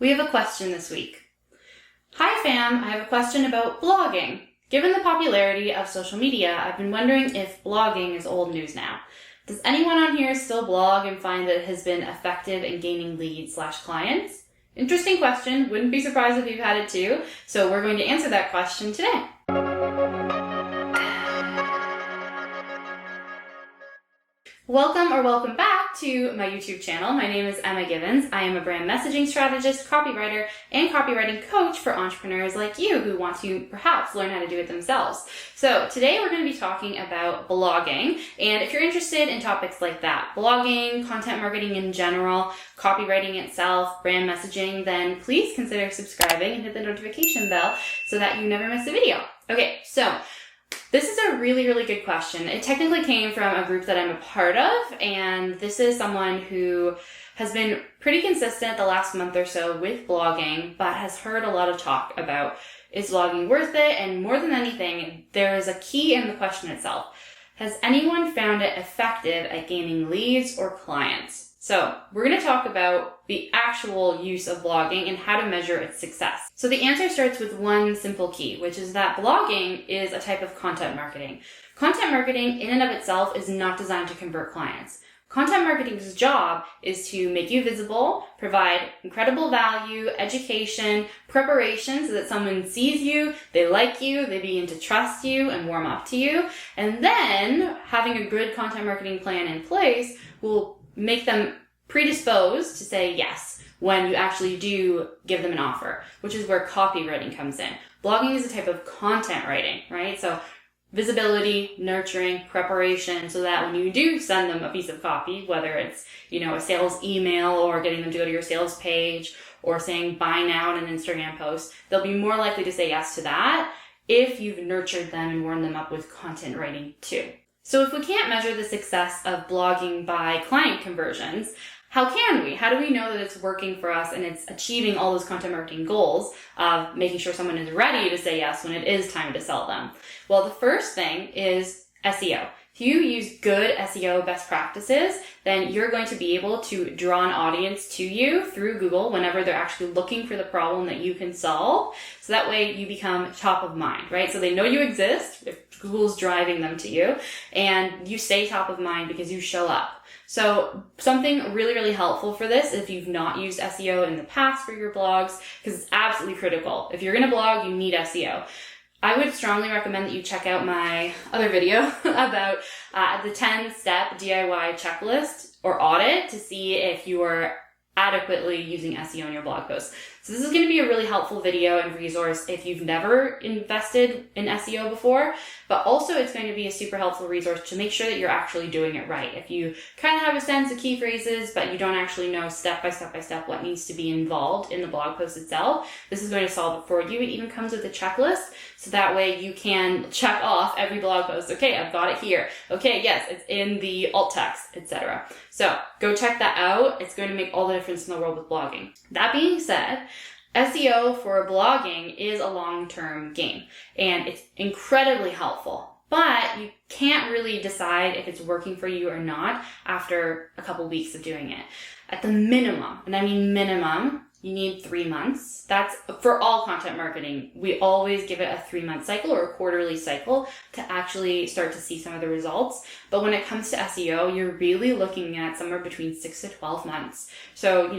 We have a question this week. Hi fam, I have a question about blogging. Given the popularity of social media, I've been wondering if blogging is old news now. Does anyone on here still blog and find that it has been effective in gaining leads/clients? Interesting question. Wouldn't be surprised if you've had it too. So we're going to answer that question today. Welcome back to my YouTube channel. My name is Emma Gibbons. I am a brand messaging strategist, copywriter, and copywriting coach for entrepreneurs like you who want to perhaps learn how to do it themselves. So today we're going to be talking about blogging. And if you're interested in topics like that, blogging, content marketing in general, copywriting itself, brand messaging, then please consider subscribing and hit the notification bell so that you never miss a video. Okay, so this is a really good question. It technically came from a group that I'm a part of, and this is someone who has been pretty consistent the last month or so with blogging, but has heard a lot of talk about, is blogging worth it? And more than anything, there is a key in the question itself. Has anyone found it effective at gaining leads or clients? So we're going to talk about the actual use of blogging and how to measure its success. So the answer starts with one simple key, which is that blogging is a type of content marketing. Content marketing in and of itself is not designed to convert clients. Content marketing's job is to make you visible, provide incredible value, education, preparation so that someone sees you, they like you, they begin to trust you and warm up to you. And then having a good content marketing plan in place will make them predisposed to say yes when you actually do give them an offer, which is where copywriting comes in. Blogging is a type of content writing, right? So visibility, nurturing, preparation, so that when you do send them a piece of copy, whether it's, a sales email or getting them to go to your sales page or saying buy now in an Instagram post, they'll be more likely to say yes to that if you've nurtured them and warmed them up with content writing too. So if we can't measure the success of blogging by client conversions, how can we? How do we know that it's working for us and it's achieving all those content marketing goals of making sure someone is ready to say yes when it is time to sell them? Well, the first thing is SEO. If you use good SEO best practices, then you're going to be able to draw an audience to you through Google whenever they're actually looking for the problem that you can solve. So that way you become top of mind, right? So they know you exist if Google's driving them to you, and you stay top of mind because you show up. So something really helpful for this, if you've not used SEO in the past for your blogs, because it's absolutely critical. If you're going to blog, you need SEO. I would strongly recommend that you check out my other video about the 10-step DIY checklist or audit to see if you are adequately using SEO in your blog posts. So this is going to be a really helpful video and resource if you've never invested in SEO before, but also it's going to be a super helpful resource to make sure that you're actually doing it right. If you kind of have a sense of key phrases, but you don't actually know step by step what needs to be involved in the blog post itself, this is going to solve it for you. It even comes with a checklist, so that way you can check off every blog post. Okay, I've got it here. Okay, yes, it's in the alt text, etc. So go check that out. It's going to make all the difference in the world with blogging. That being said, SEO for blogging is a long-term game, and it's incredibly helpful, but you can't really decide if it's working for you or not after a couple weeks of doing it. At the minimum, and I mean minimum, you need 3 months. That's for all content marketing. We always give it a 3-month cycle or a quarterly cycle to actually start to see some of the results. But when it comes to SEO, you're really looking at somewhere between 6 to 12 months. So,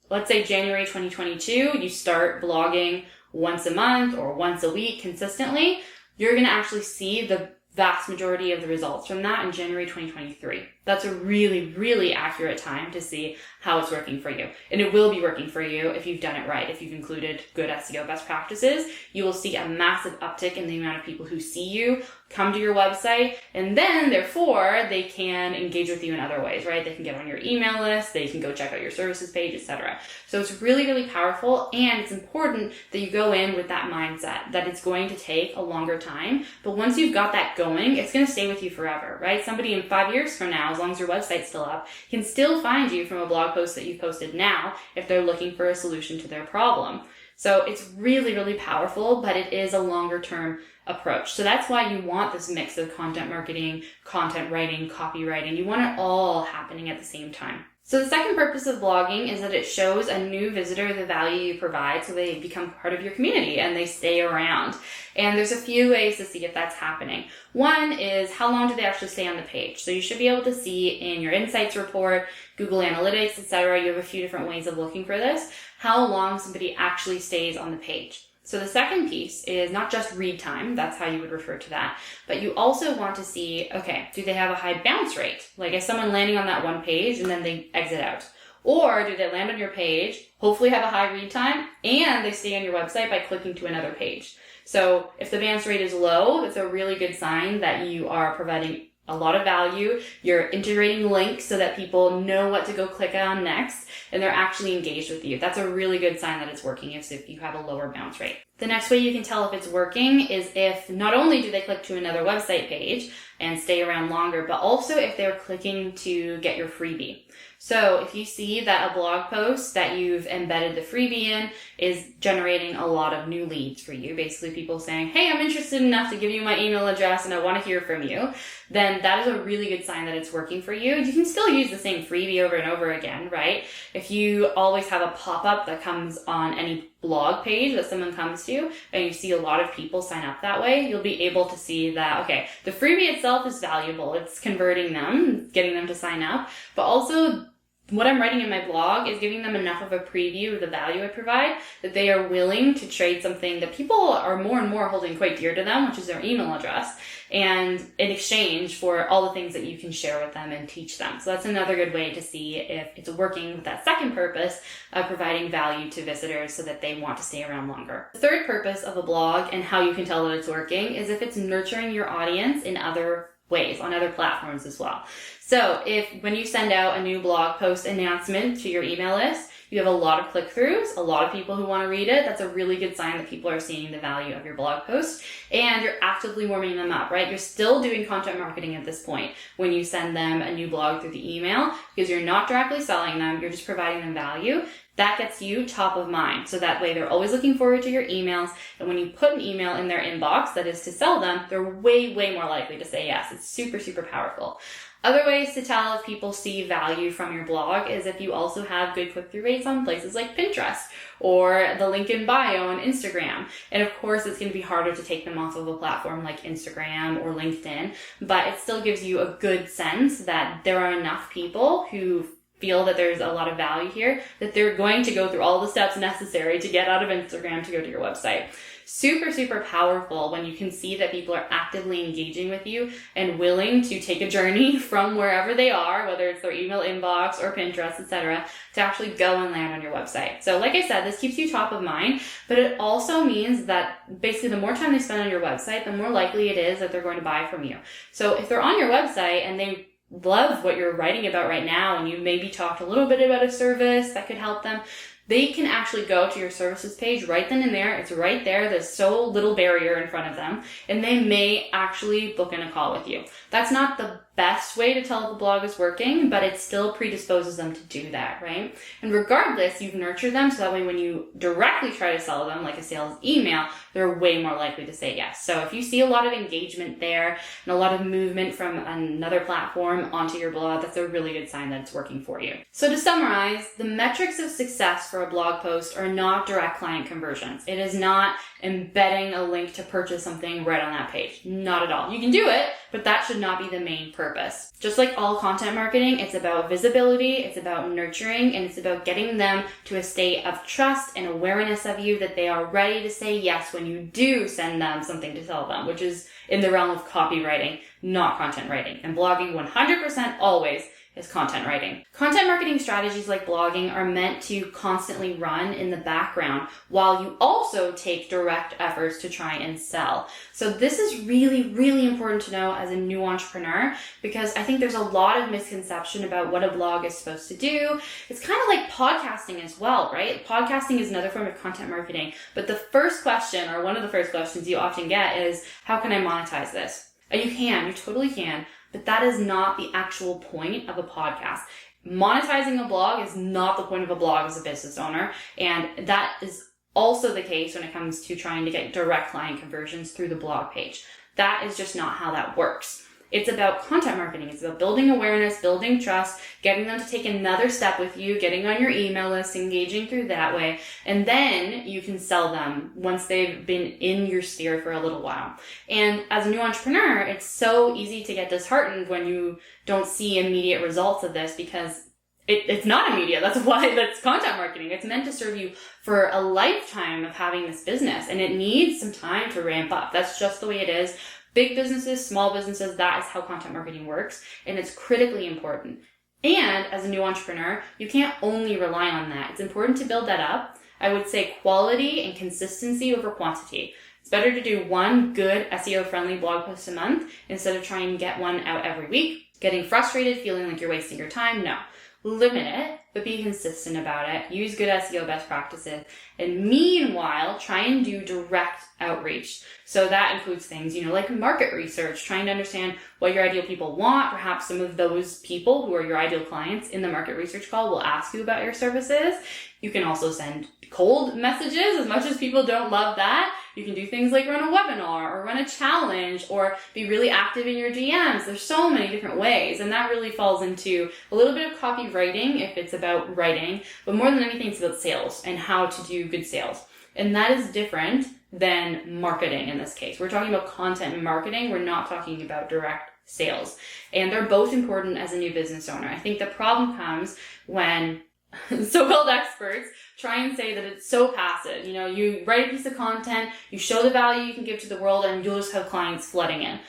let's say January 2022, you start blogging once a month or once a week consistently, you're going to actually see the vast majority of the results from that in January 2023. That's a really accurate time to see how it's working for you. And it will be working for you if you've done it right. If you've included good SEO best practices, you will see a massive uptick in the amount of people who see you, come to your website, and then therefore they can engage with you in other ways, right? They can get on your email list, they can go check out your services page, etc. So it's really powerful, and it's important that you go in with that mindset that it's going to take a longer time, but once you've got that going, it's going to stay with you forever, right? Somebody in 5 years from now, as long as your website's still up, can still find you from a blog post that you posted now if they're looking for a solution to their problem. So it's really powerful, but it is a longer term approach. So that's why you want this mix of content marketing, content writing, copywriting. You want it all happening at the same time. So the second purpose of blogging is that it shows a new visitor the value you provide so they become part of your community and they stay around. And there's a few ways to see if that's happening. One is how long do they actually stay on the page? So you should be able to see in your insights report, Google Analytics, etc. You have a few different ways of looking for this, how long somebody actually stays on the page. So the second piece is not just read time, that's how you would refer to that, but you also want to see, okay, do they have a high bounce rate? Like is someone landing on that one page and then they exit out? Or do they land on your page, hopefully have a high read time, and they stay on your website by clicking to another page? So if the bounce rate is low, it's a really good sign that you are providing a lot of value, you're integrating links so that people know what to go click on next, and they're actually engaged with you. That's a really good sign that it's working if you have a lower bounce rate. The next way you can tell if it's working is if not only do they click to another website page and stay around longer, but also if they're clicking to get your freebie. So if you see that a blog post that you've embedded the freebie in is generating a lot of new leads for you, basically people saying, hey, I'm interested enough to give you my email address and I want to hear from you, then that is a really good sign that it's working for you. You can still use the same freebie over and over again, right? If you always have a pop-up that comes on any blog page that someone comes to and you see a lot of people sign up that way, you'll be able to see that, okay, the freebie itself is valuable. It's converting them, getting them to sign up, but also what I'm writing in my blog is giving them enough of a preview of the value I provide that they are willing to trade something that people are more and more holding quite dear to them, which is their email address, and in exchange for all the things that you can share with them and teach them. So that's another good way to see if it's working with that second purpose of providing value to visitors so that they want to stay around longer. The third purpose of a blog and how you can tell that it's working is if it's nurturing your audience in other ways, on other platforms as well. So when you send out a new blog post announcement to your email list, you have a lot of click-throughs, a lot of people who want to read it. That's a really good sign that people are seeing the value of your blog post and you're actively warming them up, right? You're still doing content marketing at this point when you send them a new blog through the email because you're not directly selling them, you're just providing them value. That gets you top of mind. So that way they're always looking forward to your emails. And when you put an email in their inbox that is to sell them, they're way, way more likely to say yes. It's super, super powerful. Other ways to tell if people see value from your blog is if you also have good click-through rates on places like Pinterest or the link in bio on Instagram. And of course, it's going to be harder to take them off of a platform like Instagram or LinkedIn, but it still gives you a good sense that there are enough people who feel that there's a lot of value here, that they're going to go through all the steps necessary to get out of Instagram to go to your website. Super, super powerful when you can see that people are actively engaging with you and willing to take a journey from wherever they are, whether it's their email inbox or Pinterest, etc., to actually go and land on your website. So like I said, this keeps you top of mind, but it also means that basically the more time they spend on your website, the more likely it is that they're going to buy from you. So if they're on your website and they love what you're writing about right now and you maybe talked a little bit about a service that could help them, they can actually go to your services page right then and there. It's right there. There's so little barrier in front of them, and they may actually book in a call with you. That's not the best way to tell if the blog is working, but it still predisposes them to do that, right? And regardless, you've nurtured them so that way when you directly try to sell them, like a sales email, they're way more likely to say yes. So if you see a lot of engagement there and a lot of movement from another platform onto your blog, that's a really good sign that it's working for you. So to summarize, the metrics of success for a blog post are not direct client conversions. It is not embedding a link to purchase something right on that page. Not at all. You can do it, but that should not be the main purpose. Just like all content marketing, it's about visibility, it's about nurturing, and it's about getting them to a state of trust and awareness of you that they are ready to say yes when you do send them something to sell them, which is in the realm of copywriting, not content writing. And blogging 100% always is content writing. Content marketing strategies like blogging are meant to constantly run in the background while you also take direct efforts to try and sell. So this is really, really important to know as a new entrepreneur because I think there's a lot of misconception about what a blog is supposed to do. It's kind of like podcasting as well, right? Podcasting is another form of content marketing, but the first question or one of the first questions you often get is, how can I monetize this? And you totally can. But that is not the actual point of a podcast. Monetizing a blog is not the point of a blog as a business owner. And that is also the case when it comes to trying to get direct client conversions through the blog page. That is just not how that works. It's about content marketing. It's about building awareness, building trust, getting them to take another step with you, getting on your email list, engaging through that way. And then you can sell them once they've been in your sphere for a little while. And as a new entrepreneur, it's so easy to get disheartened when you don't see immediate results of this, because it's not immediate. That's why that's content marketing. It's meant to serve you for a lifetime of having this business, and it needs some time to ramp up. That's just the way it is. Big businesses, small businesses, that is how content marketing works, and it's critically important. And as a new entrepreneur, you can't only rely on that. It's important to build that up. I would say quality and consistency over quantity. It's better to do one good SEO-friendly blog post a month instead of trying to get one out every week. Getting frustrated, feeling like you're wasting your time, no. Limit it, but be consistent about it. Use good SEO best practices. And meanwhile, try and do direct outreach. So that includes things, like market research, trying to understand what your ideal people want. Perhaps some of those people who are your ideal clients in the market research call will ask you about your services. You can also send cold messages, as much as people don't love that. You can do things like run a webinar or run a challenge or be really active in your DMs. There's so many different ways, and that really falls into a little bit of copywriting if it's about writing, but more than anything, it's about sales and how to do good sales. And that is different than marketing in this case. We're talking about content marketing. We're not talking about direct sales. And they're both important as a new business owner. I think the problem comes when so-called experts try and say that it's so passive. You write a piece of content, you show the value you can give to the world, and you'll just have clients flooding in.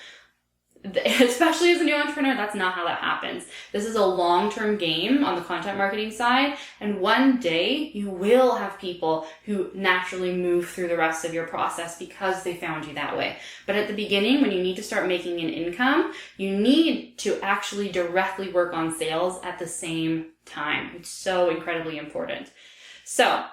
Especially as a new entrepreneur, that's not how that happens. This is a long-term game on the content marketing side, and one day you will have people who naturally move through the rest of your process because they found you that way. But at the beginning, when you need to start making an income, you need to actually directly work on sales at the same time. It's so incredibly important. So,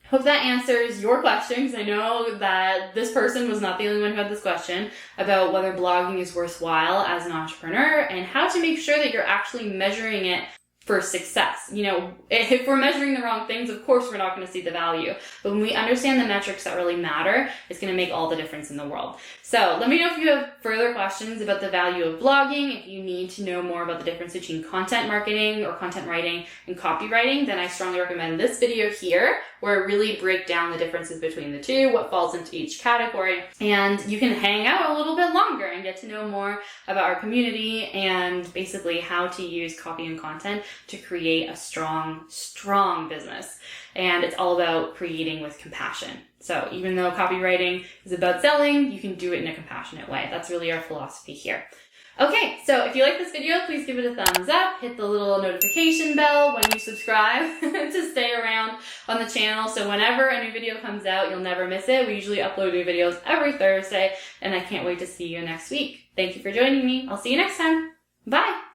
hope that answers your question, because I know that this person was not the only one who had this question about whether blogging is worthwhile as an entrepreneur and how to make sure that you're actually measuring it for success. If we're measuring the wrong things, of course we're not going to see the value. But when we understand the metrics that really matter, it's going to make all the difference in the world. So let me know if you have further questions about the value of blogging. If you need to know more about the difference between content marketing or content writing and copywriting, then I strongly recommend this video here, where I really break down the differences between the two, what falls into each category, and you can hang out a little bit longer and get to know more about our community and basically how to use copy and content to create a strong business. And it's all about creating with compassion. So even though copywriting is about selling, you can do it in a compassionate way. That's really our philosophy here. Okay, so if you like this video, please give it a thumbs up, hit the little notification bell when you subscribe to stay around on the channel, so whenever a new video comes out, you'll never miss it. We usually upload new videos every Thursday, and I can't wait to see you next week. Thank you for joining me. I'll see you next time. Bye!